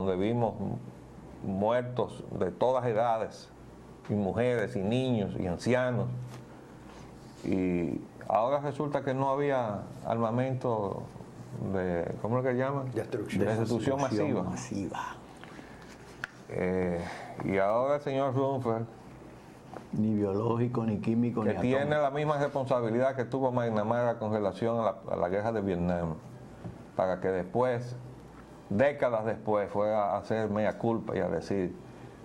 donde vimos muertos de todas edades, y mujeres, y niños, y ancianos. Y ahora resulta que no había armamento de, ¿cómo es que llaman? Destrucción masiva. Y ahora el señor Rumsfeld, ni biológico, ni químico, que ni tiene atómico, la misma responsabilidad que tuvo McNamara con relación a la guerra de Vietnam, para que después, décadas después, fuera a hacer mea culpa y a decir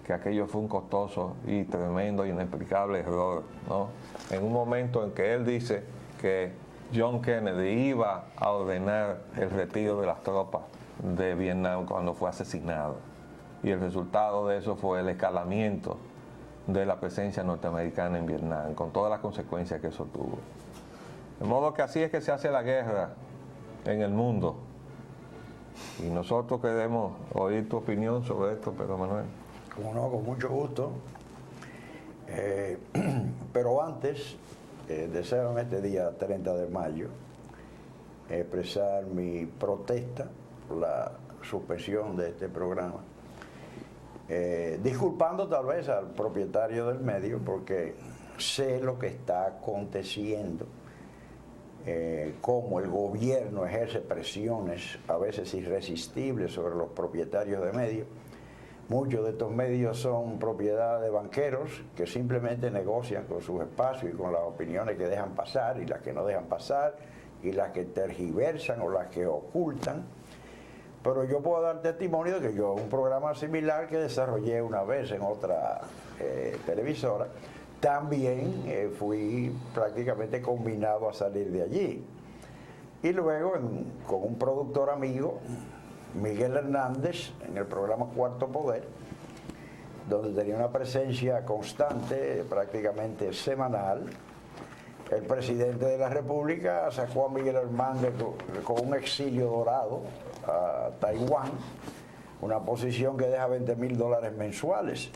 que aquello fue un costoso y tremendo y inexplicable error, ¿no? En un momento en que él dice que John Kennedy iba a ordenar el retiro de las tropas de Vietnam cuando fue asesinado. Y el resultado de eso fue el escalamiento de la presencia norteamericana en Vietnam, con todas las consecuencias que eso tuvo. De modo que así es que se hace la guerra en el mundo. Y nosotros queremos oír tu opinión sobre esto, Pedro Manuel. Como no, con mucho gusto. Pero antes, deseo en este día 30 de mayo expresar mi protesta por la suspensión de este programa. Disculpando tal vez al propietario del medio, porque sé lo que está aconteciendo, cómo el gobierno ejerce presiones a veces irresistibles sobre los propietarios de medios. Muchos de estos medios son propiedad de banqueros que simplemente negocian con sus espacios y con las opiniones que dejan pasar y las que no dejan pasar y las que tergiversan o las que ocultan. Pero yo puedo dar testimonio de que yo, un programa similar que desarrollé una vez en otra televisora, también fui prácticamente combinado a salir de allí. Y luego, con un productor amigo, Miguel Hernández, en el programa Cuarto Poder, donde tenía una presencia constante, prácticamente semanal, el presidente de la República sacó a Miguel Hernández con un exilio dorado a Taiwán, una posición que deja $20,000 mensuales.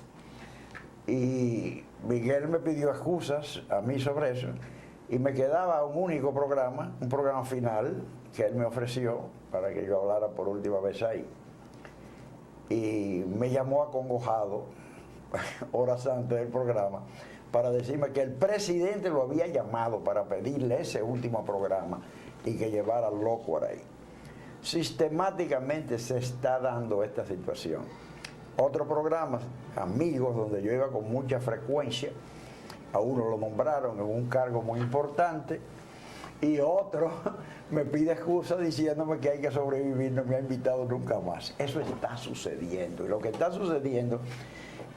Y Miguel me pidió excusas a mí sobre eso, y me quedaba un único programa, un programa final que él me ofreció para que yo hablara por última vez ahí. Y me llamó acongojado horas antes del programa para decirme que el presidente lo había llamado para pedirle ese último programa y que llevara al loco ahí. Sistemáticamente se está dando esta situación. Otros programas, amigos, donde yo iba con mucha frecuencia, a uno lo nombraron en un cargo muy importante y otro me pide excusa diciéndome que hay que sobrevivir, no me ha invitado nunca más. Eso está sucediendo, y lo que está sucediendo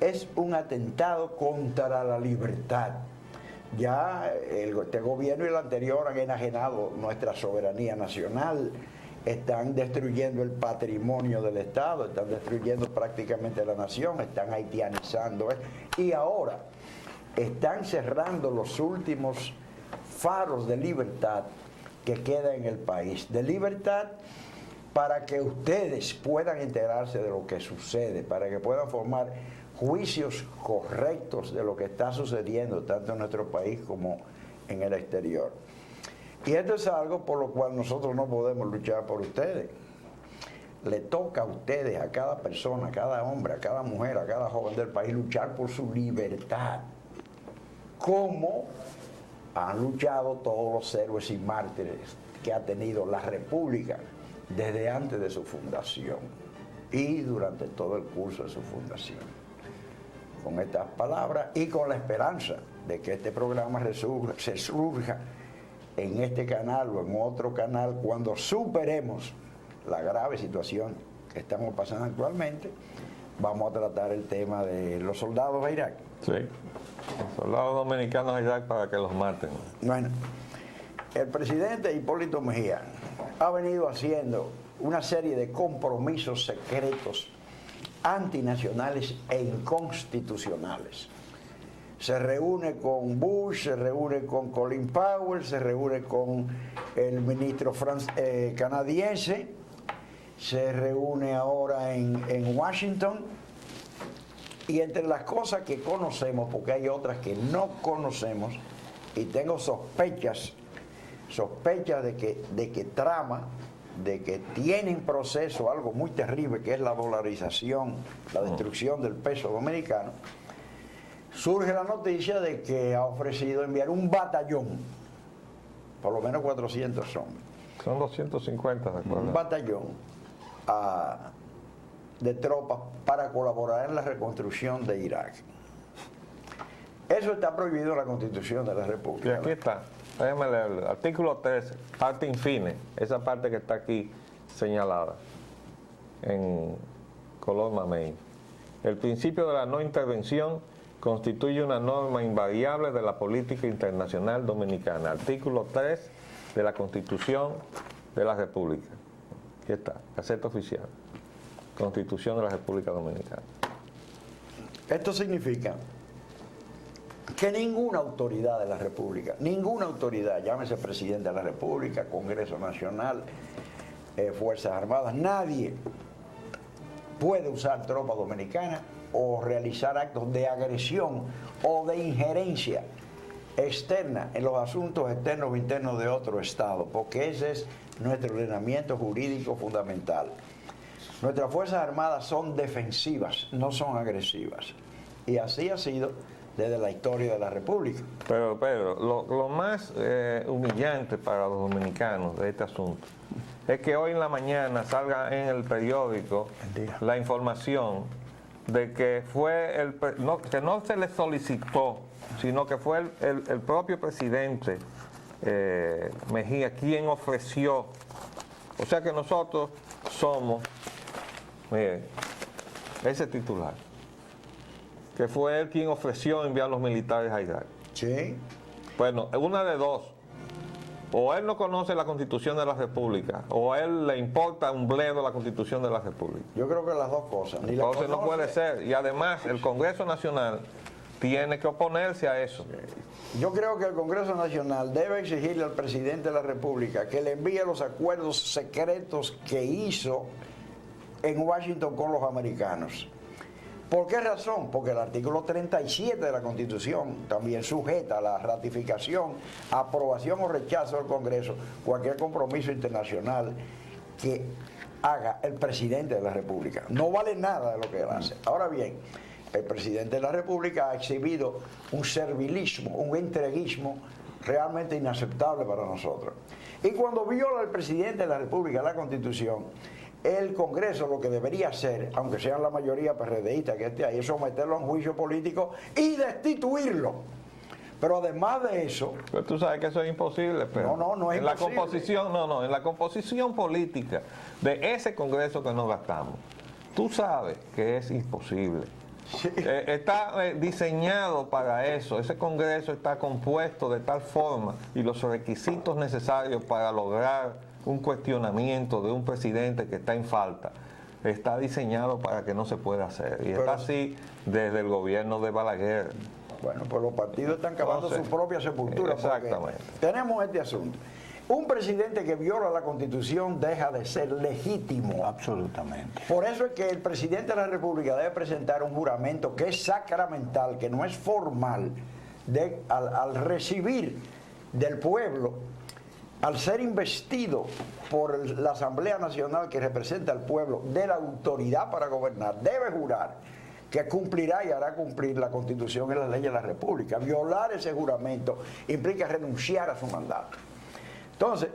es un atentado contra la libertad. Ya este gobierno y el anterior han enajenado nuestra soberanía nacional, están destruyendo el patrimonio del Estado, están destruyendo prácticamente la nación, están haitianizando, y ahora están cerrando los últimos faros de libertad que queda en el país, de libertad para que ustedes puedan enterarse de lo que sucede, para que puedan formar juicios correctos de lo que está sucediendo tanto en nuestro país como en el exterior. Y esto es algo por lo cual nosotros no podemos luchar por ustedes. Le toca a ustedes, a cada persona, a cada hombre, a cada mujer, a cada joven del país, luchar por su libertad, como han luchado todos los héroes y mártires que ha tenido la República desde antes de su fundación y durante todo el curso de su fundación. Con estas palabras y con la esperanza de que este programa se surja en este canal o en otro canal cuando superemos la grave situación que estamos pasando actualmente, vamos a tratar el tema de los soldados de Irak. Sí, los soldados dominicanos de Irak para que los maten. Bueno, el presidente Hipólito Mejía ha venido haciendo una serie de compromisos secretos antinacionales e inconstitucionales. Se reúne con Bush, se reúne con Colin Powell, se reúne con el ministro canadiense, se reúne ahora en Washington, y entre las cosas que conocemos, porque hay otras que no conocemos, y tengo sospechas de que trama de que tiene en proceso algo muy terrible, que es la dolarización, la destrucción del peso dominicano, surge la noticia de que ha ofrecido enviar un batallón, por lo menos 400 hombres. Son 250, recuerda. Un batallón de tropas para colaborar en la reconstrucción de Irak. Eso está prohibido en la Constitución de la República. Y aquí está, déjeme leerlo. Artículo 13, parte infine, esa parte que está aquí señalada en color mamey. El principio de la no intervención constituye una norma invariable de la política internacional dominicana. Artículo 3 de la Constitución de la República. Aquí está, Gaceta Oficial. Constitución de la República Dominicana. Esto significa que ninguna autoridad de la República, ninguna autoridad, llámese presidente de la República, Congreso Nacional, Fuerzas Armadas, nadie puede usar tropas dominicanas o realizar actos de agresión o de injerencia externa en los asuntos externos o internos de otro Estado, porque ese es nuestro ordenamiento jurídico fundamental. Nuestras Fuerzas Armadas son defensivas, no son agresivas. Y así ha sido desde la historia de la República. Pero Pedro, lo más humillante para los dominicanos de este asunto es que hoy en la mañana salga en el periódico la información de que fue que no se le solicitó, sino que fue el propio presidente Mejía quien ofreció. O sea que nosotros somos, miren, ese titular, que fue él quien ofreció enviar los militares a Irak. Sí. Bueno, una de dos. O él no conoce la Constitución de la República, o a él le importa un bledo la Constitución de la República. Yo creo que las dos cosas. Ni la Entonces no conoce. puede ser. Y además el Congreso Nacional tiene que oponerse a eso. Yo creo que el Congreso Nacional debe exigirle al presidente de la República que le envíe los acuerdos secretos que hizo en Washington con los americanos. ¿Por qué razón? Porque el artículo 37 de la Constitución también sujeta a la ratificación, aprobación o rechazo del Congreso cualquier compromiso internacional que haga el presidente de la República. No vale nada de lo que él hace. Ahora bien, el presidente de la República ha exhibido un servilismo, un entreguismo realmente inaceptable para nosotros. Y cuando viola el presidente de la República la Constitución, el Congreso lo que debería hacer, aunque sean la mayoría PRDista que esté ahí, es someterlo a un juicio político y destituirlo. Pero además de eso... Pero tú sabes que eso es imposible, pero no es en la imposible. composición, en la composición política de ese Congreso que nos gastamos, tú sabes que es imposible. Sí. Está diseñado para eso. Ese Congreso está compuesto de tal forma y los requisitos necesarios para lograr un cuestionamiento de un presidente que está en falta está diseñado para que no se pueda hacer. Y está así desde el gobierno de Balaguer. Bueno, pues los partidos están cavando Entonces, su propia sepultura. exactamente. Tenemos este asunto. Un presidente que viola la Constitución deja de ser legítimo. Absolutamente. Por eso es que el presidente de la República debe presentar un juramento que es sacramental, que no es formal, al recibir del pueblo, al ser investido por la Asamblea Nacional que representa al pueblo de la autoridad para gobernar, debe jurar que cumplirá y hará cumplir la Constitución y las leyes de la República. Violar ese juramento implica renunciar a su mandato. Entonces,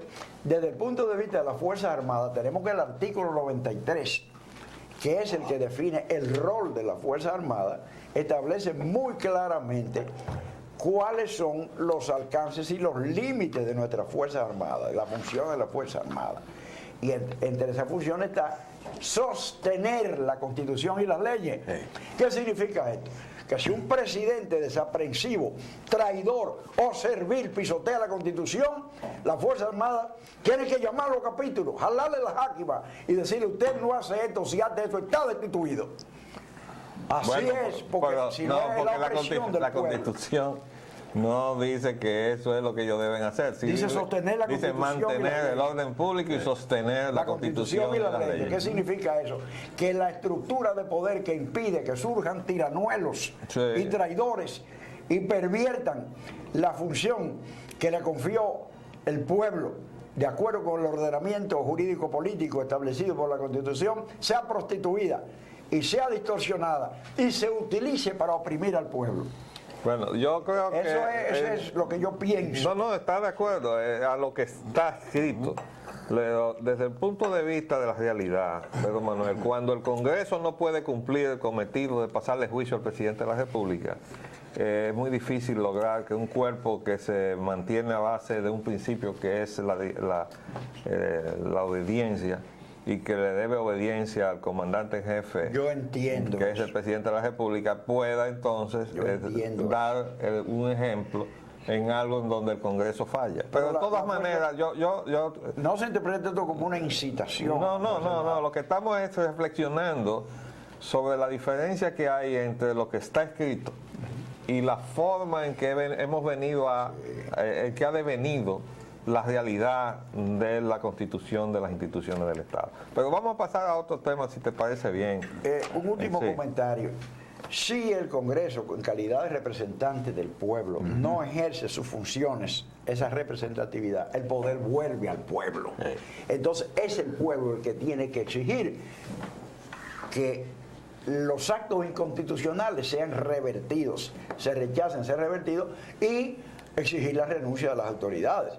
desde el punto de vista de las Fuerzas Armadas, tenemos que el artículo 93, que es el que define el rol de las Fuerzas Armadas, establece muy claramente cuáles son los alcances y los límites de nuestras Fuerzas Armadas, de la función de las Fuerzas Armadas. Y entre esas funciones está sostener la Constitución y las leyes. ¿Qué significa esto? Que si un presidente desaprensivo, traidor o servil pisotea la Constitución, la Fuerza Armada tiene que llamar a los capítulos, jalarle la jáquima y decirle: usted no hace esto, si hace eso, está destituido. Así Bueno, es, porque si no es la opresión del pueblo. Constitución no dice que eso es lo que ellos deben hacer. Sí, Dice sostener la dice Constitución y la mantener ley. el orden público y sostener la Constitución y las leyes. ¿Qué significa eso? Que la estructura de poder que impide que surjan tiranuelos y traidores y perviertan la función que le confió el pueblo de acuerdo con el ordenamiento jurídico-político establecido por la Constitución, sea prostituida y sea distorsionada y se utilice para oprimir al pueblo. Bueno, yo creo que... Eso es lo que yo pienso. No, está de acuerdo a lo que está escrito. Desde el punto de vista de la realidad, Pedro Manuel, cuando el Congreso no puede cumplir el cometido de pasarle juicio al presidente de la República, es muy difícil lograr que un cuerpo que se mantiene a base de un principio que es la obediencia, y que le debe obediencia al comandante en jefe, Yo entiendo que es el presidente de la República, pueda entonces dar un ejemplo en algo en donde el Congreso falla. Pero de todas maneras, no se interprete esto como una incitación. No, lo que estamos es reflexionando sobre la diferencia que hay entre lo que está escrito y la forma en que hemos venido que ha devenido la realidad de la constitución de las instituciones del Estado. Pero vamos a pasar a otro tema, si te parece bien. Un último comentario. Si el Congreso, en calidad de representante del pueblo, no ejerce sus funciones, esa representatividad, el poder vuelve al pueblo. Entonces es el pueblo el que tiene que exigir que los actos inconstitucionales sean revertidos, se rechacen, sean revertidos y exigir la renuncia de las autoridades.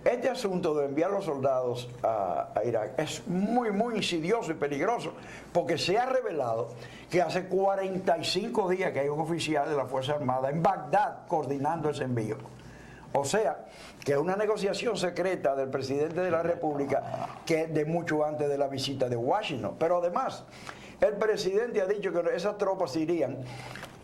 Este asunto de enviar los soldados a Irak es muy insidioso y peligroso, porque se ha revelado que hace 45 días que hay un oficial de la Fuerza Armada en Bagdad coordinando ese envío. O sea, que es una negociación secreta del presidente de la República que de mucho antes de la visita de Washington. Pero además, el presidente ha dicho que esas tropas irían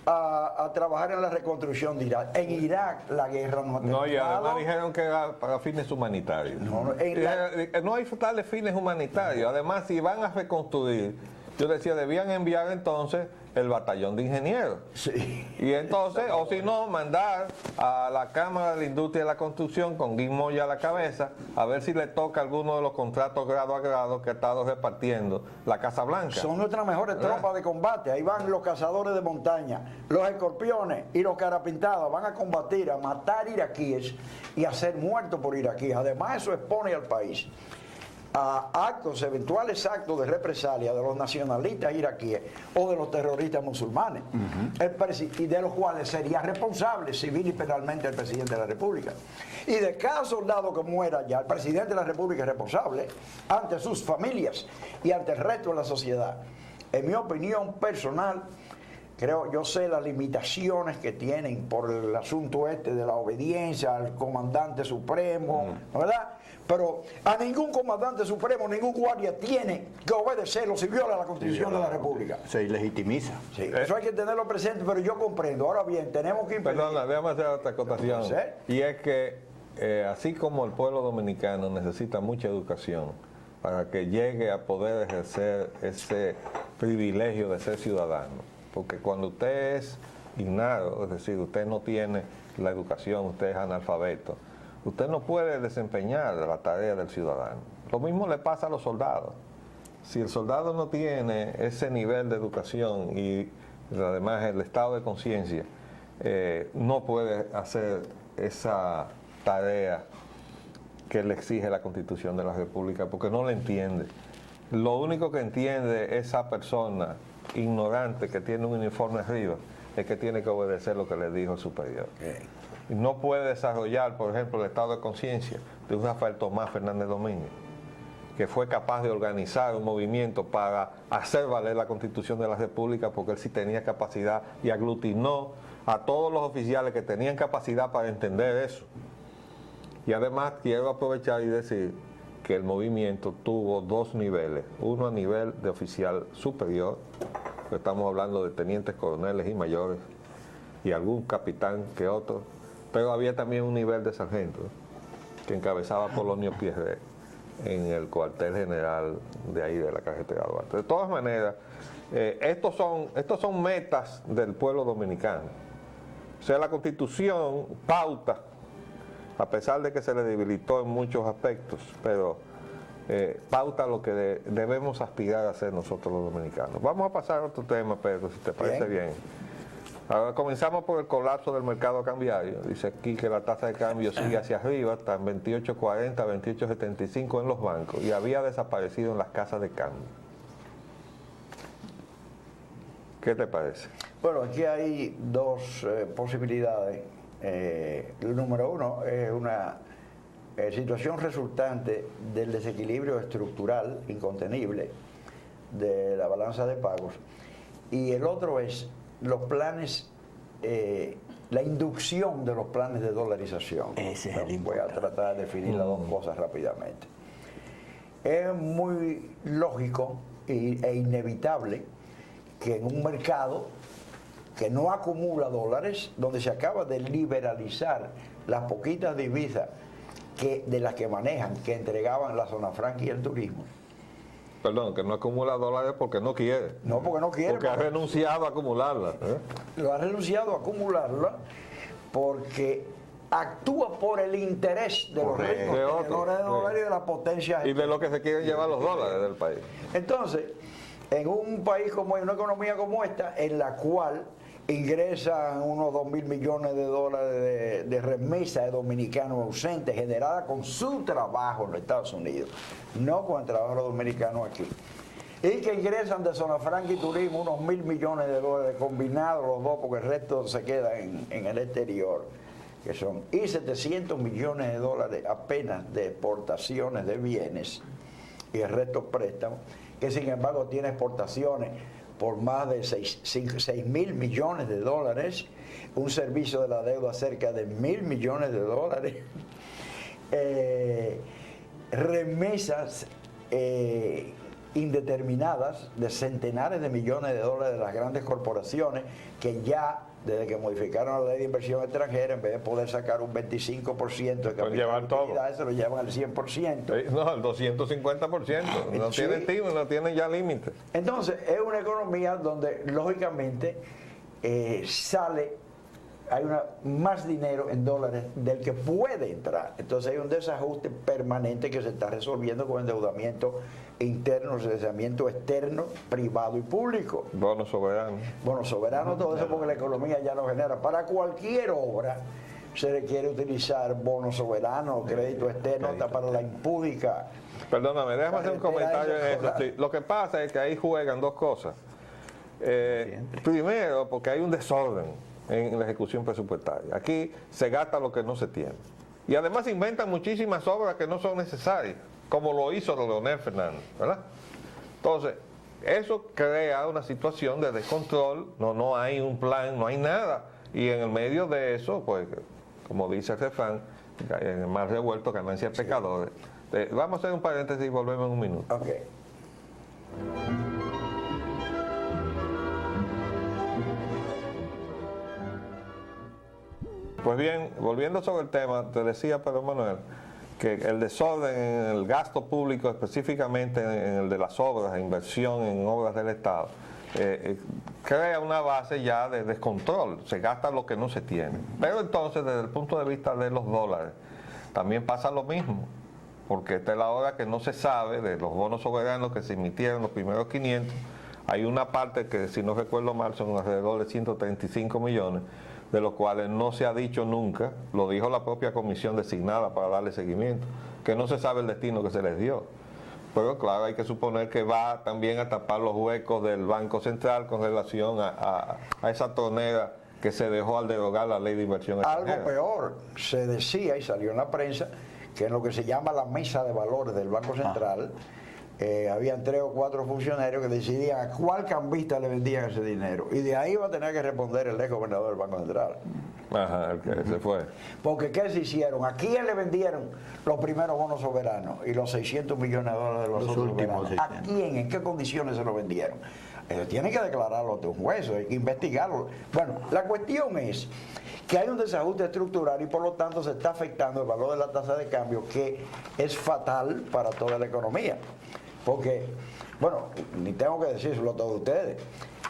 a trabajar en la reconstrucción de Irak. En Irak la guerra no ha terminado. No, y además dijeron que era para fines humanitarios. No hay tales fines humanitarios. Además, si van a reconstruir, yo decía, debían enviar entonces el batallón de ingenieros. Sí. Y entonces, o si no, mandar a la Cámara de la Industria de la Construcción con Guy Moya a la cabeza, a ver si le toca alguno de los contratos grado a grado que ha estado repartiendo la Casa Blanca. Son nuestras mejores tropas de combate. Ahí van los cazadores de montaña, los escorpiones y los carapintados. Van a combatir, a matar iraquíes y a ser muertos por iraquíes. Además, eso expone al país a eventuales actos de represalia de los nacionalistas iraquíes o de los terroristas musulmanes, y de los cuales sería responsable civil y penalmente el presidente de la República. Y de cada soldado que muera ya, el presidente de la República es responsable ante sus familias y ante el resto de la sociedad. En mi opinión personal, yo sé las limitaciones que tienen por el asunto de la obediencia al comandante supremo, ¿verdad? Pero a ningún comandante supremo, ningún guardia tiene que obedecerlo si viola la Constitución de la República. Se ilegitimiza. Sí, eso hay que tenerlo presente, pero yo comprendo. Ahora bien, tenemos que impedir... Perdona, déjame hacer otra acotación. ¿Sí? Y es que, así como el pueblo dominicano necesita mucha educación para que llegue a poder ejercer ese privilegio de ser ciudadano, porque cuando usted es ignorado, es decir, usted no tiene la educación, usted es analfabeto, usted no puede desempeñar la tarea del ciudadano. Lo mismo le pasa a los soldados. Si el soldado no tiene ese nivel de educación y además el estado de conciencia, no puede hacer esa tarea que le exige la Constitución de la República, porque no la entiende. Lo único que entiende esa persona ignorante que tiene un uniforme arriba es que tiene que obedecer lo que le dijo el superior. Y no puede desarrollar, por ejemplo, el estado de conciencia de un Rafael Tomás Fernández Domínguez, que fue capaz de organizar un movimiento para hacer valer la Constitución de la República, porque él sí tenía capacidad y aglutinó a todos los oficiales que tenían capacidad para entender eso. Y además quiero aprovechar y decir que el movimiento tuvo dos niveles, uno a nivel de oficial superior, que estamos hablando de tenientes, coroneles y mayores, y algún capitán que otro, pero había también un nivel de sargento que encabezaba Polonio Pierre en el cuartel general de ahí de la carretera Duarte. De todas maneras, estos son metas del pueblo dominicano. O sea, la Constitución pauta, a pesar de que se le debilitó en muchos aspectos, pero pauta lo que debemos aspirar a hacer nosotros los dominicanos. Vamos a pasar a otro tema, Pedro, si te parece bien. Ahora comenzamos por el colapso del mercado cambiario. Dice aquí que la tasa de cambio sigue hacia arriba, está en 28.40, 28.75 en los bancos y había desaparecido en las casas de cambio. ¿Qué te parece? Bueno, aquí hay dos posibilidades. El número uno es una situación resultante del desequilibrio estructural incontenible de la balanza de pagos, y el otro es los planes, la inducción de los planes de dolarización. Ese es el Voy a tratar de definir las dos cosas rápidamente. Es muy lógico e inevitable que en un mercado que no acumula dólares, donde se acaba de liberalizar las poquitas divisas de las que manejan, que entregaban la zona franca y el turismo. Perdón, que no acumula dólares porque no quiere. No, porque no quiere. Porque ha renunciado a acumularla. Lo ha renunciado a acumularla porque actúa por el interés de los ricos De otros, tenedores de dólares y de la potencia. Y de lo que se quieren llevar los dólares del país. Entonces, en un país como en una economía como esta, en la cual ingresan unos 2.000 millones de dólares de remesa de dominicanos ausentes generada con su trabajo en los Estados Unidos, no con el trabajo de los dominicanos aquí, y que ingresan de zona franca y turismo unos 1.000 millones de dólares combinados los dos, porque el resto se queda en el exterior, que son, y 700 millones de dólares apenas de exportaciones de bienes y el resto préstamos, que sin embargo tiene exportaciones por más de 6.000 millones de dólares, un servicio de la deuda cerca de 1.000 millones de dólares, remesas indeterminadas de centenares de millones de dólares de las grandes corporaciones que ya, desde que modificaron la ley de inversión extranjera, en vez de poder sacar un 25% de capital de utilidades, se lo llevan al 100%. No, al 250%. No Sí. no tienen ya límites. Entonces, es una economía donde, lógicamente, hay más dinero en dólares del que puede entrar. Entonces hay un desajuste permanente que se está resolviendo con endeudamiento interno, endeudamiento externo, privado y público. Bonos soberanos. Bonos soberanos, todo eso, porque la economía ya no genera. Para cualquier obra se requiere utilizar bonos soberanos, crédito externo, hasta para la impúdica. Perdóname, déjame hacer un comentario en eso. Sí, lo que pasa es que ahí juegan dos cosas. Primero, porque hay un desorden en la ejecución presupuestaria. Aquí se gasta lo que no se tiene. Y además se inventan muchísimas obras que no son necesarias, como lo hizo Leonel Fernández, ¿verdad? Entonces, eso crea una situación de descontrol, no hay un plan, no hay nada. Y en el medio de eso, pues, como dice el refrán, en el mar revuelto, ganancia de pecadores. Vamos a hacer un paréntesis y volvemos en un minuto. Ok. Pues bien, volviendo sobre el tema, te decía Pedro Manuel que el desorden en el gasto público, específicamente en el de las obras, inversión en obras del Estado, crea una base ya de descontrol, se gasta lo que no se tiene. Pero entonces, desde el punto de vista de los dólares, también pasa lo mismo, porque esta es la hora que no se sabe de los bonos soberanos que se emitieron los primeros 500, hay una parte que, si no recuerdo mal, son alrededor de 135 millones, de los cuales no se ha dicho nunca, lo dijo la propia comisión designada para darle seguimiento, que no se sabe el destino que se les dio. Pero claro, hay que suponer que va también a tapar los huecos del Banco Central con relación a esa tonera que se dejó al derogar la ley de inversión extranjera. Algo peor, se decía y salió en la prensa que en lo que se llama la mesa de valores del Banco Central, habían 3 o 4 funcionarios que decidían a cuál cambista le vendían ese dinero. Y de ahí va a tener que responder el ex gobernador del Banco Central. Ajá, el que se fue. Porque ¿qué se hicieron? ¿A quién le vendieron los primeros bonos soberanos y los 600 millones de dólares de los otros últimos soberanos? ¿A quién? ¿En qué condiciones se los vendieron? Tienen que declararlo ante un juez, hay que investigarlo. Bueno, la cuestión es que hay un desajuste estructural y por lo tanto se está afectando el valor de la tasa de cambio, que es fatal para toda la economía. Porque, bueno, ni tengo que decírselo a todos ustedes,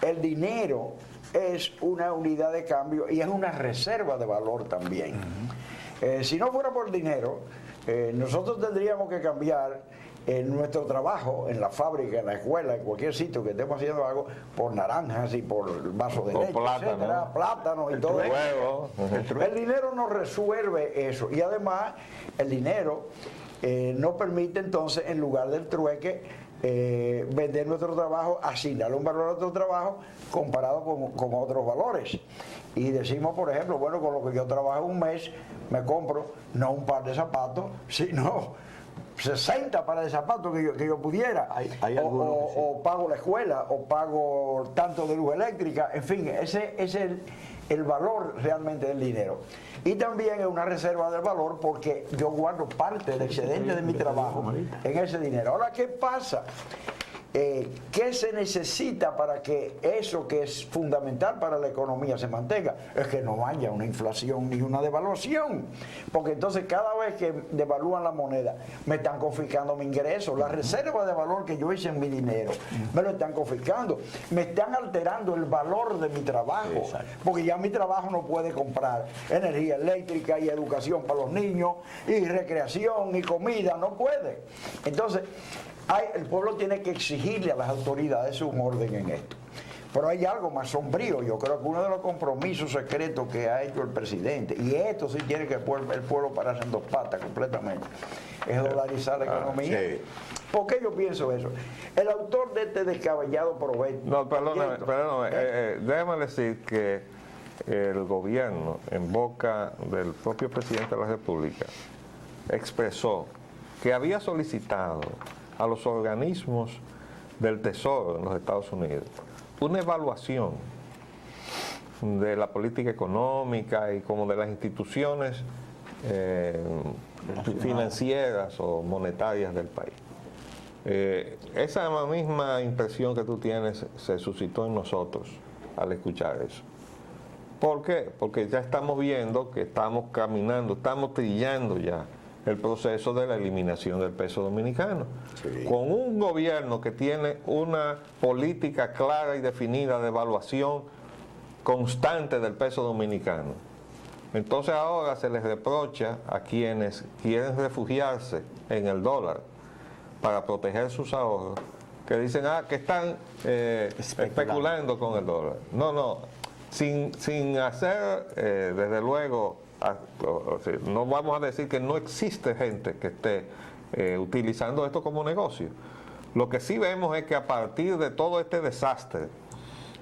el dinero es una unidad de cambio y es una reserva de valor también. Si no fuera por el dinero, nosotros tendríamos que cambiar en nuestro trabajo, en la fábrica, en la escuela, en cualquier sitio que estemos haciendo algo, por naranjas y por vaso de leche, plátano, etcétera, plátanos y todo eso. Huevo. El dinero no resuelve eso. Y además, el dinero no permite entonces, en lugar del trueque, vender nuestro trabajo, asignarle un valor a nuestro trabajo comparado con otros valores. Y decimos, por ejemplo, bueno, con lo que yo trabajo un mes, me compro no un par de zapatos, sino 60 pares de zapatos que yo pudiera. Hay algunos que sí. O pago la escuela, o pago tanto de luz eléctrica, en fin, ese es el valor realmente del dinero. Y también es una reserva de valor porque yo guardo parte del excedente de mi trabajo en ese dinero. Ahora, ¿qué pasa? ¿Qué se necesita para que eso que es fundamental para la economía se mantenga? Es que no haya una inflación ni una devaluación, porque entonces cada vez que devalúan la moneda me están confiscando mi ingreso, la reserva de valor que yo hice en mi dinero me lo están confiscando, me están alterando el valor de mi trabajo, porque ya mi trabajo no puede comprar energía eléctrica y educación para los niños y recreación y comida, no puede. Entonces el pueblo tiene que exigirle a las autoridades un orden en esto. Pero hay algo más sombrío. Yo creo que uno de los compromisos secretos que ha hecho el presidente, y esto sí tiene que el pueblo pararse en dos patas completamente, es dolarizar la economía. Sí. ¿Por qué yo pienso eso? El autor de este descabellado proyecto... No, perdóname, déjame decir que el gobierno, en boca del propio presidente de la República, expresó que había solicitado a los organismos del Tesoro en los Estados Unidos una evaluación de la política económica y como de las instituciones financieras o monetarias del país. Esa misma impresión que tú tienes se suscitó en nosotros al escuchar eso. ¿Por qué? Porque ya estamos viendo que estamos caminando, estamos trillando ya el proceso de la eliminación del peso dominicano. Sí. Con un gobierno que tiene una política clara y definida de evaluación constante del peso dominicano. Entonces ahora se les reprocha a quienes quieren refugiarse en el dólar para proteger sus ahorros, que dicen que están especulando con el dólar. No, sin hacer, desde luego, no vamos a decir que no existe gente que esté utilizando esto como negocio. Lo que sí vemos es que a partir de todo este desastre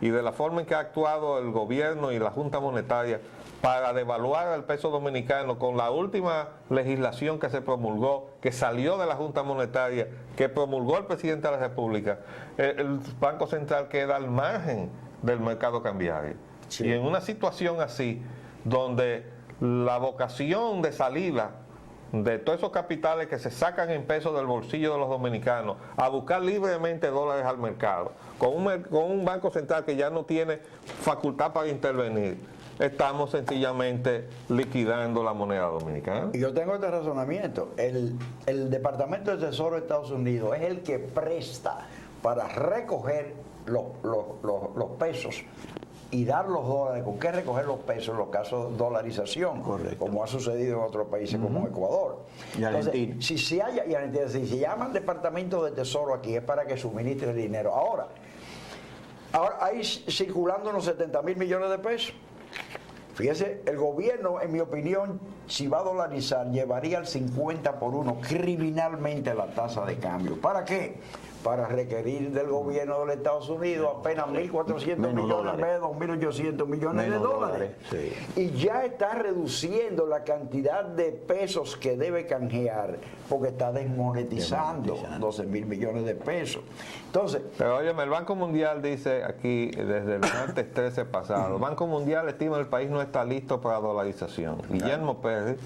y de la forma en que ha actuado el gobierno y la Junta Monetaria para devaluar el peso dominicano con la última legislación que se promulgó, que salió de la Junta Monetaria, que promulgó el presidente de la República, el Banco Central queda al margen del mercado cambiario. Sí. Y en una situación así, donde la vocación de salida de todos esos capitales que se sacan en pesos del bolsillo de los dominicanos a buscar libremente dólares al mercado, con un Banco Central que ya no tiene facultad para intervenir, estamos sencillamente liquidando la moneda dominicana. Y yo tengo este razonamiento. El Departamento de Tesoro de Estados Unidos es el que presta para recoger los pesos y dar los dólares. ¿Con qué recoger los pesos en los casos de dolarización? Correcto. Como ha sucedido en otros países como Ecuador. Y Argentina. Entonces, si se llaman Departamento de Tesoro aquí es para que suministre el dinero. Ahora hay circulando unos 70.000 millones de pesos. Fíjese, el gobierno, en mi opinión, si va a dolarizar, llevaría el 50-1 criminalmente la tasa de cambio. ¿Para qué? Para requerir del gobierno de los Estados Unidos apenas 1.400 millones en vez de 2.800 millones de dólares. Sí. Y ya está reduciendo la cantidad de pesos que debe canjear, porque está desmonetizando 12.000 millones de pesos. Entonces, pero óyeme, el Banco Mundial dice aquí, desde el martes 13 pasado, el Banco Mundial estima que el país no está listo para dolarización. Guillermo Pérez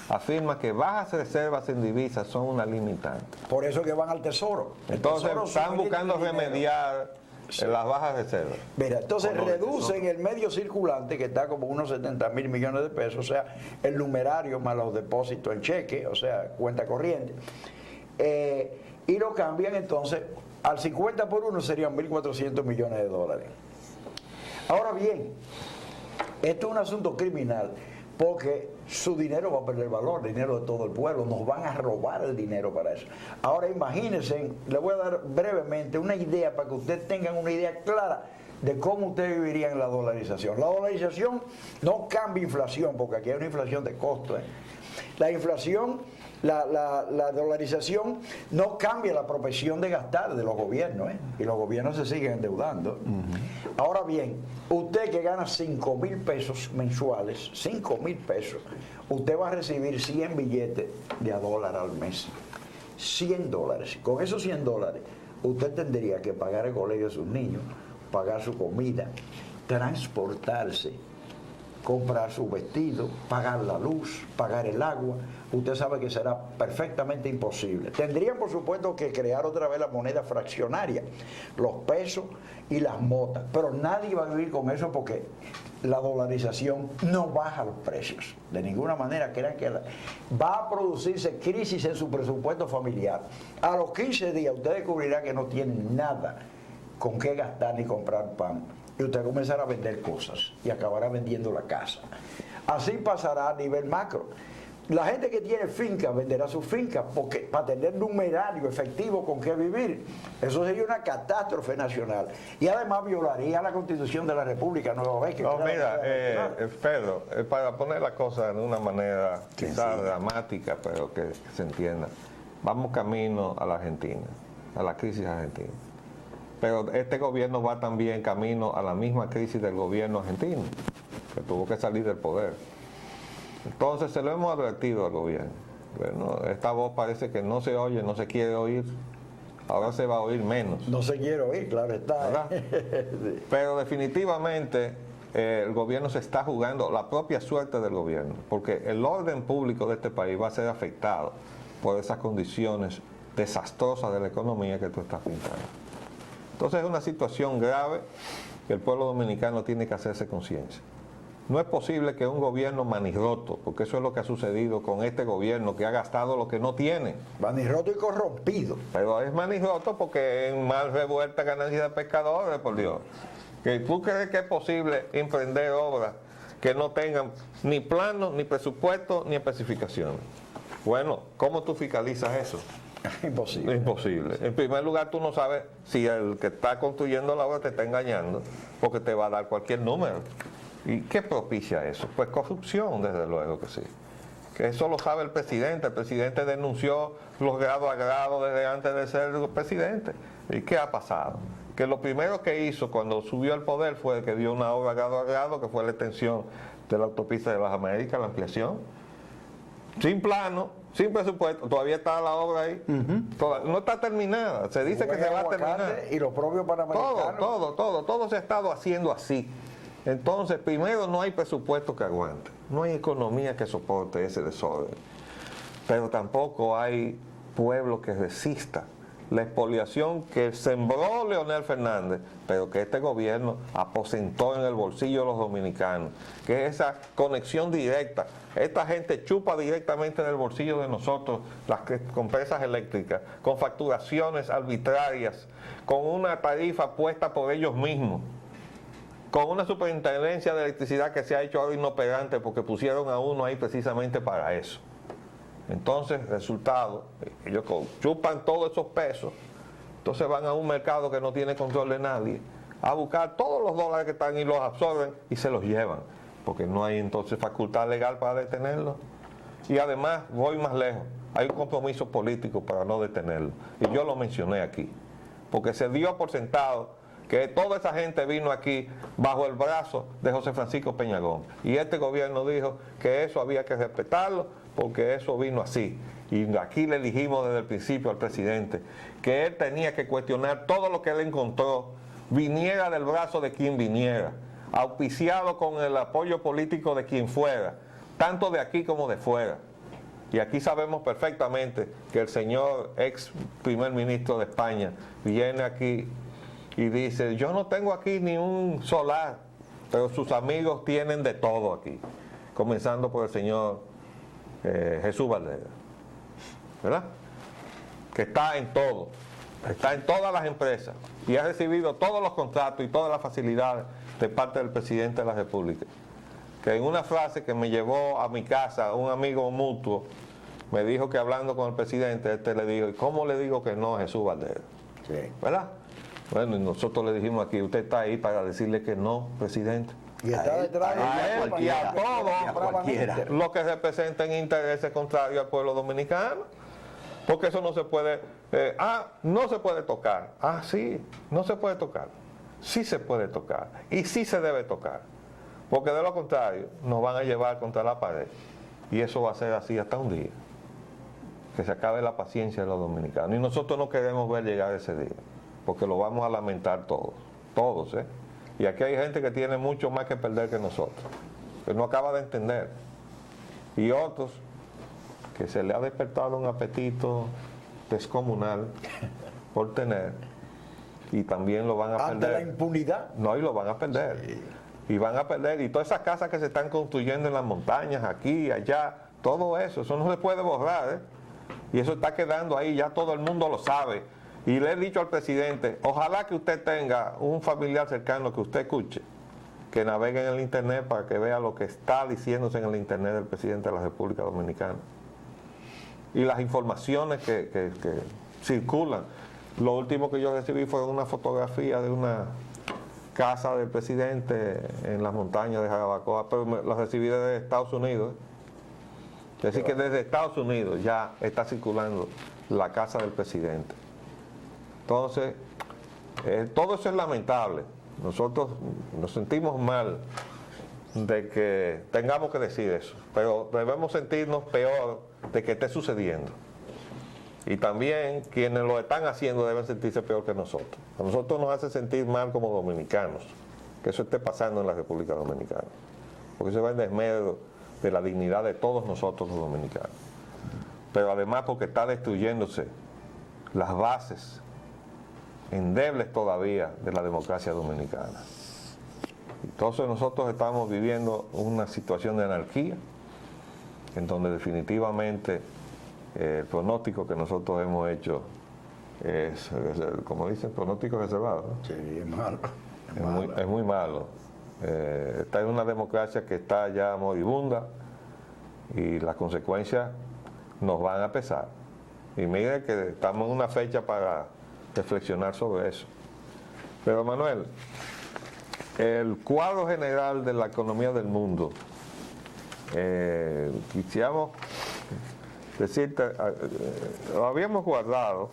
afirma que bajas reservas en divisas son una limitante. Por eso que van al Tesoro. Entonces están buscando remediar las bajas reservas. Mira, entonces reducen el medio circulante, que está como unos 70.000 millones de pesos, o sea, el numerario más los depósitos en cheque, o sea, cuenta corriente, y lo cambian entonces al 50-1 serían 1.400 millones de dólares. Ahora bien, esto es un asunto criminal, porque su dinero va a perder valor, el dinero de todo el pueblo, nos van a robar el dinero para eso. Ahora imagínense, le voy a dar brevemente una idea para que ustedes tengan una idea clara de cómo ustedes vivirían la dolarización. La dolarización no cambia inflación, porque aquí hay una inflación de costo. La inflación, la dolarización no cambia la propensión de gastar de los gobiernos, y los gobiernos se siguen endeudando. Ahora bien, usted que gana 5,000 pesos mensuales, 5,000 pesos, usted va a recibir 100 billetes de $1 al mes. $100. Con esos $100, usted tendría que pagar el colegio de sus niños, pagar su comida, transportarse, comprar su vestido, pagar la luz, pagar el agua. Usted sabe que será perfectamente imposible. Tendrían, por supuesto, que crear otra vez la moneda fraccionaria, los pesos y las motas, pero nadie va a vivir con eso porque la dolarización no baja los precios. De ninguna manera crean que va a producirse crisis en su presupuesto familiar. A los 15 días usted descubrirá que no tienen nada con qué gastar ni comprar pan. Y usted comenzará a vender cosas y acabará vendiendo la casa. Así pasará a nivel macro. La gente que tiene finca venderá su finca porque para tener numerario efectivo con qué vivir. Eso sería una catástrofe nacional. Y además violaría la Constitución de la República nueva vez. No, mira, Pedro, para poner las cosas de una manera quizás dramática, pero que se entienda, vamos camino a la Argentina, a la crisis argentina. Pero este gobierno va también camino a la misma crisis del gobierno argentino, que tuvo que salir del poder. Entonces se lo hemos advertido al gobierno. Bueno, esta voz parece que no se oye, no se quiere oír. Ahora se va a oír menos. No se quiere oír, claro está. Sí. Pero definitivamente el gobierno se está jugando la propia suerte del gobierno, porque el orden público de este país va a ser afectado por esas condiciones desastrosas de la economía que tú estás pintando. Entonces es una situación grave que el pueblo dominicano tiene que hacerse conciencia. No es posible que un gobierno manirroto, porque eso es lo que ha sucedido con este gobierno, que ha gastado lo que no tiene. Manirroto y corrompido. Pero es manirroto porque en mal revuelta ganancia de pescadores, por Dios. ¿Que tú crees que es posible emprender obras que no tengan ni plano, ni presupuesto, ni especificaciones? Bueno, ¿cómo tú fiscalizas eso? Imposible. Imposible. En primer lugar, tú no sabes si el que está construyendo la obra te está engañando, porque te va a dar cualquier número. ¿Y qué propicia eso? Pues corrupción, desde luego que sí. Que eso lo sabe el presidente. El presidente denunció los grados a grado desde antes de ser presidente. ¿Y qué ha pasado? Que lo primero que hizo cuando subió al poder fue que dio una obra grado a grado, que fue la extensión de la autopista de las Américas, la ampliación. Sin plano, sin presupuesto, todavía está la obra ahí. No está terminada. Se dice que se va a terminar. Y los propios panamericanos. Todo se ha estado haciendo así. Entonces, primero, no hay presupuesto que aguante, no hay economía que soporte ese desorden, pero tampoco hay pueblo que resista la expoliación que sembró Leonel Fernández, pero que este gobierno aposentó en el bolsillo de los dominicanos, que es esa conexión directa. Esta gente chupa directamente en el bolsillo de nosotros las empresas eléctricas, con facturaciones arbitrarias, con una tarifa puesta por ellos mismos, con una superintendencia de electricidad que se ha hecho ahora inoperante porque pusieron a uno ahí precisamente para eso. Entonces, resultado, ellos chupan todos esos pesos, entonces van a un mercado que no tiene control de nadie, a buscar todos los dólares que están y los absorben y se los llevan, porque no hay entonces facultad legal para detenerlos. Y además, voy más lejos, hay un compromiso político para no detenerlo, y yo lo mencioné aquí, porque se dio por sentado que toda esa gente vino aquí bajo el brazo de José Francisco Peña Gómez. Y este gobierno dijo que eso había que respetarlo porque eso vino así. Y aquí le dijimos desde el principio al presidente que él tenía que cuestionar todo lo que él encontró, viniera del brazo de quien viniera, auspiciado con el apoyo político de quien fuera, tanto de aquí como de fuera. Y aquí sabemos perfectamente que el señor ex primer ministro de España viene aquí y dice, yo no tengo aquí ni un solar, pero sus amigos tienen de todo aquí, comenzando por el señor Jesús Valdera, ¿verdad? Que está en todo, está en todas las empresas y ha recibido todos los contratos y todas las facilidades de parte del presidente de la República. que en una frase que me llevó a mi casa un amigo mutuo, me dijo que hablando con el presidente, le dijo, ¿y cómo le digo que no a Jesús Valderas? Sí. ¿Verdad? Bueno, y nosotros le dijimos aquí, usted está ahí para decirle que no, presidente. Y está detrás de a él y a todos cualquiera. los que representen intereses contrarios al pueblo dominicano. Porque eso no se puede, no se puede tocar. Sí, no se puede tocar. Sí se puede tocar y sí se debe tocar. Porque de lo contrario nos van a llevar contra la pared. Y eso va a ser así hasta un día. Que se acabe la paciencia de los dominicanos. Y nosotros no queremos ver llegar ese día. Porque lo vamos a lamentar todos. Todos, ¿eh? Y aquí hay gente que tiene mucho más que perder que nosotros. Que no acaba de entender. Y otros que se le ha despertado un apetito descomunal por tener. Y también lo van a ante perder. la impunidad. No, y lo van a perder. Sí. Y van a perder. Y todas esas casas que se están construyendo en las montañas, aquí, allá, todo eso no se puede borrar, ¿eh? Y eso está quedando ahí, ya todo el mundo lo sabe. Y le he dicho al presidente, ojalá que usted tenga un familiar cercano que usted escuche, que navegue en el internet para que vea lo que está diciéndose en el internet del presidente de la República Dominicana. Y las informaciones que circulan. Lo último que yo recibí fue una fotografía de una casa del presidente en las montañas de Jarabacoa, pero la recibí desde Estados Unidos. Es decir, que desde Estados Unidos ya está circulando la casa del presidente. Entonces, todo eso es lamentable. Nosotros nos sentimos mal de que tengamos que decir eso, pero debemos sentirnos peor de que esté sucediendo. Y también quienes lo están haciendo deben sentirse peor que nosotros. A nosotros nos hace sentir mal como dominicanos que eso esté pasando en la República Dominicana, porque eso va en desmedro de la dignidad de todos nosotros los dominicanos. Pero además porque está destruyéndose las bases endebles todavía de la democracia dominicana. Entonces nosotros estamos viviendo una situación de anarquía en donde definitivamente el pronóstico que nosotros hemos hecho es, como dicen, pronóstico reservado, ¿no? Sí, es malo. Es muy malo. Esta es una democracia que está ya moribunda y las consecuencias nos van a pesar. Y mire que estamos en una fecha para reflexionar sobre eso. Pero Manuel, el cuadro general de la economía del mundo, quisiéramos decirte, lo habíamos guardado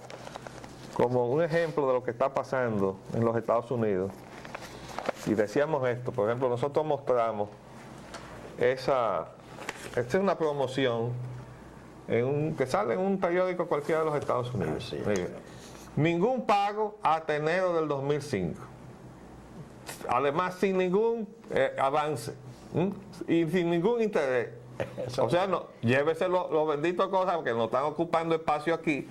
como un ejemplo de lo que está pasando en los Estados Unidos. Y decíamos esto, por ejemplo, nosotros mostramos esta es una promoción que sale en un periódico cualquiera de los Estados Unidos. Sí. Ningún pago hasta enero del 2005. Además, sin ningún avance y sin ningún interés. O sea, no, llévese los benditos cosas que nos están ocupando espacio aquí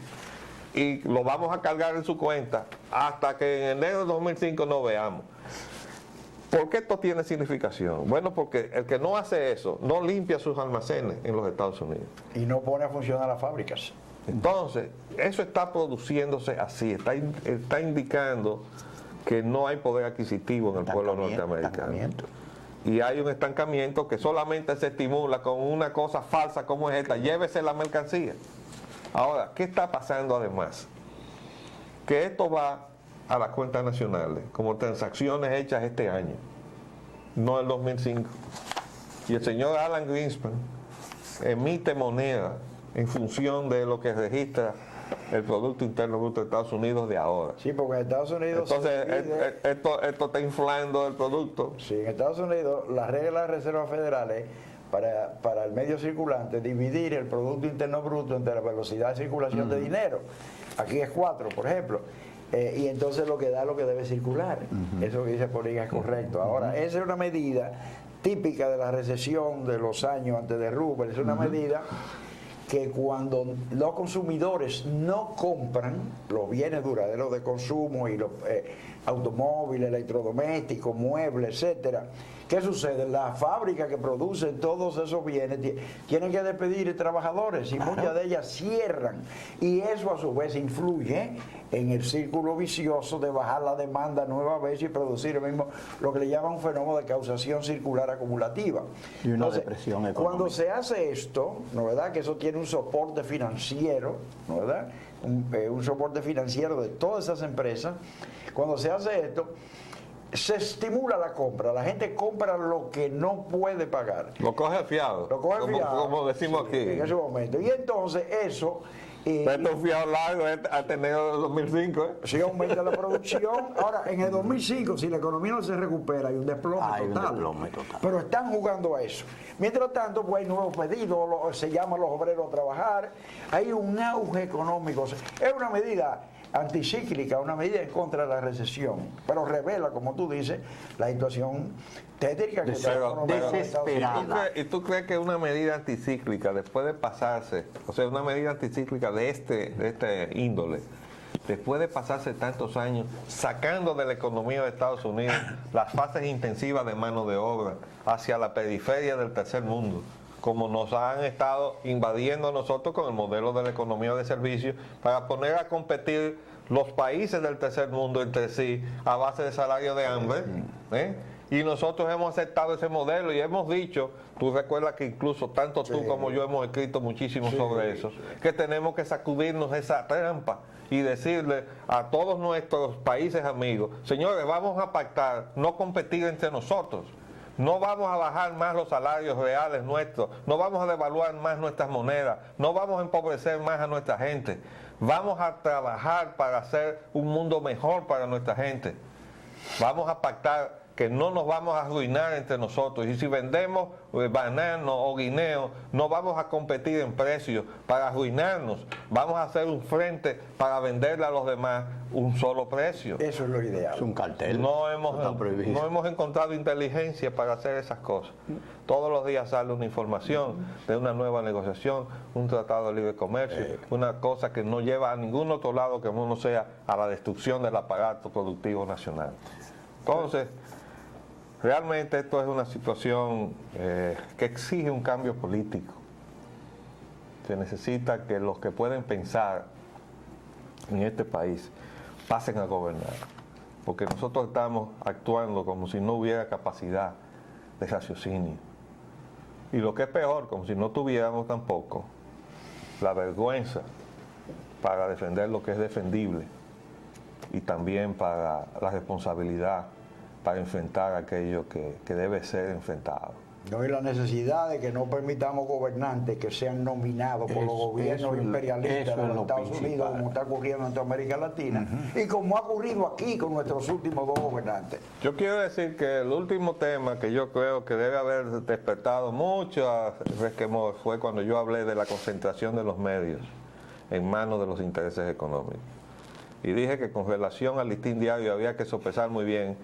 y lo vamos a cargar en su cuenta hasta que en enero del 2005 no veamos. ¿Por qué esto tiene significación? Bueno, porque el que no hace eso no limpia sus almacenes en los Estados Unidos. Y no pone a funcionar las fábricas. Entonces, eso está produciéndose así, está indicando que no hay poder adquisitivo en el pueblo norteamericano. Y hay un estancamiento que solamente se estimula con una cosa falsa como es esta, llévese la mercancía. Ahora, ¿qué está pasando además? Que esto va a las cuentas nacionales como transacciones hechas este año, no el 2005. Y el señor Alan Greenspan emite moneda en función de lo que registra el Producto Interno Bruto de Estados Unidos de ahora. Sí, porque en Estados Unidos... Entonces, esto está inflando el producto. Sí, en Estados Unidos la regla de reservas federales para el medio circulante dividir el Producto Interno Bruto entre la velocidad de circulación de dinero. Aquí es 4, por ejemplo. Y entonces lo que da lo que debe circular. Eso que dice Poliga es correcto. Ahora, esa es una medida típica de la recesión de los años antes de Rubel. Es una medida que cuando los consumidores no compran los bienes duraderos de consumo y los automóviles, electrodomésticos, muebles, etcétera, ¿qué sucede? Las fábricas que producen todos esos bienes tienen que despedir trabajadores y muchas de ellas cierran, y eso a su vez influye en el círculo vicioso de bajar la demanda nueva vez y producir el mismo, lo que le llaman un fenómeno de causación circular acumulativa. Y una depresión económica. Cuando se hace esto, ¿no verdad? Que eso tiene un soporte financiero, ¿no verdad? Un soporte financiero de todas esas empresas. Cuando se hace esto, se estimula la compra. La gente compra lo que no puede pagar. Lo coge fiado. Lo coge fiado. Como decimos Sí, aquí. en ese momento. Y entonces eso... Esto es fiado largo ha tenido el 2005. Si aumenta la producción. Ahora, en el 2005, si la economía no se recupera, hay un desplome Hay un total. desplome total. Pero están jugando a eso. Mientras tanto, pues hay nuevos pedidos, se llaman los obreros a trabajar. Hay un auge económico. Es una medida anticíclica, una medida en contra de la recesión, pero revela, como tú dices, la situación tétrica que está la economía de Estados Unidos. Desesperada. ¿Y tú crees que una medida anticíclica, después de pasarse, o sea, una medida anticíclica de este índole, después de pasarse tantos años sacando de la economía de Estados Unidos las fases intensivas de mano de obra hacia la periferia del tercer mundo, como nos han estado invadiendo a nosotros con el modelo de la economía de servicios, para poner a competir los países del tercer mundo entre sí a base de salario de hambre? Y nosotros hemos aceptado ese modelo y hemos dicho, tú recuerdas que incluso tanto tú como yo hemos escrito muchísimo sobre eso, que tenemos que sacudirnos esa trampa y decirle a todos nuestros países amigos, señores, vamos a pactar, no competir entre nosotros. No vamos a bajar más los salarios reales nuestros, no vamos a devaluar más nuestras monedas, no vamos a empobrecer más a nuestra gente. Vamos a trabajar para hacer un mundo mejor para nuestra gente. Vamos a pactar que no nos vamos a arruinar entre nosotros. Y si vendemos bananos o guineos, no vamos a competir en precios para arruinarnos. Vamos a hacer un frente para venderle a los demás un solo precio. Eso es lo ideal. Es un cartel. No Está prohibido. hemos encontrado inteligencia para hacer esas cosas. Todos los días sale una información de una nueva negociación, un tratado de libre comercio, una cosa que no lleva a ningún otro lado que no sea a la destrucción del aparato productivo nacional. Entonces, realmente esto es una situación que exige un cambio político. Se necesita que los que pueden pensar en este país pasen a gobernar, porque nosotros estamos actuando como si no hubiera capacidad de raciocinio. Y lo que es peor, como si no tuviéramos tampoco la vergüenza para defender lo que es defendible y también para la responsabilidad para enfrentar aquello que debe ser enfrentado. No hay la necesidad de que no permitamos gobernantes que sean nominados por los gobiernos imperialistas de los Estados Unidos, como está ocurriendo en toda América Latina, y como ha ocurrido aquí con nuestros últimos dos gobernantes. Yo quiero decir que el último tema que yo creo que debe haber despertado mucho resquemor fue cuando yo hablé de la concentración de los medios en manos de los intereses económicos. Y dije que con relación al listín diario había que sopesar muy bien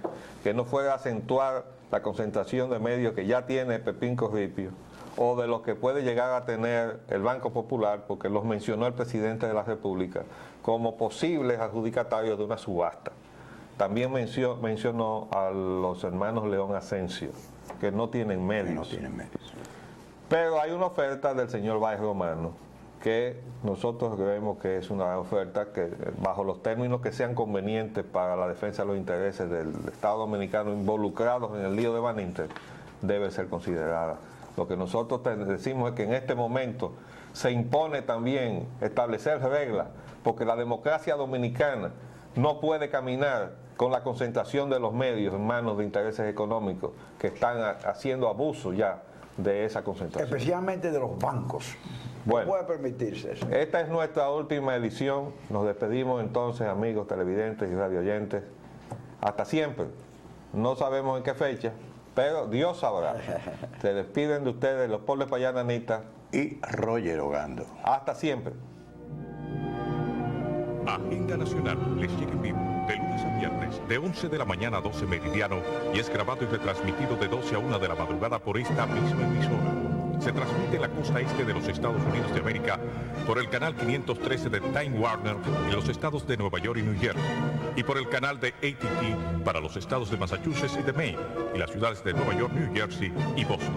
que no fuera a acentuar la concentración de medios que ya tiene Pepín Corripio o de los que puede llegar a tener el Banco Popular, porque los mencionó el presidente de la República como posibles adjudicatarios de una subasta. También mencionó a los hermanos León Asensio, que no tienen medios. Pero hay una oferta del señor Báez Romano que nosotros creemos que es una oferta que, bajo los términos que sean convenientes para la defensa de los intereses del Estado Dominicano involucrados en el lío de Baninter, debe ser considerada. Lo que nosotros decimos es que en este momento se impone también establecer reglas, porque la democracia dominicana no puede caminar con la concentración de los medios en manos de intereses económicos que están haciendo abuso ya de esa concentración. Especialmente de los bancos. Bueno, no puede permitirse eso. Esta es nuestra última edición. Nos despedimos entonces, amigos televidentes y radioyentes. Hasta siempre. No sabemos en qué fecha, pero Dios sabrá. Se despiden de ustedes los Paul Payana Anita y Roger Ogando. Hasta siempre. Agenda Nacional les llega en vivo de lunes a viernes de 11 de la mañana a 12 meridiano y es grabado y retransmitido de 12 a 1 de la madrugada por esta misma emisora. Se transmite en la costa este de los Estados Unidos de América por el canal 513 de Time Warner en los estados de Nueva York y New Jersey y por el canal de AT&T para los estados de Massachusetts y de Maine y las ciudades de Nueva York, New Jersey y Boston.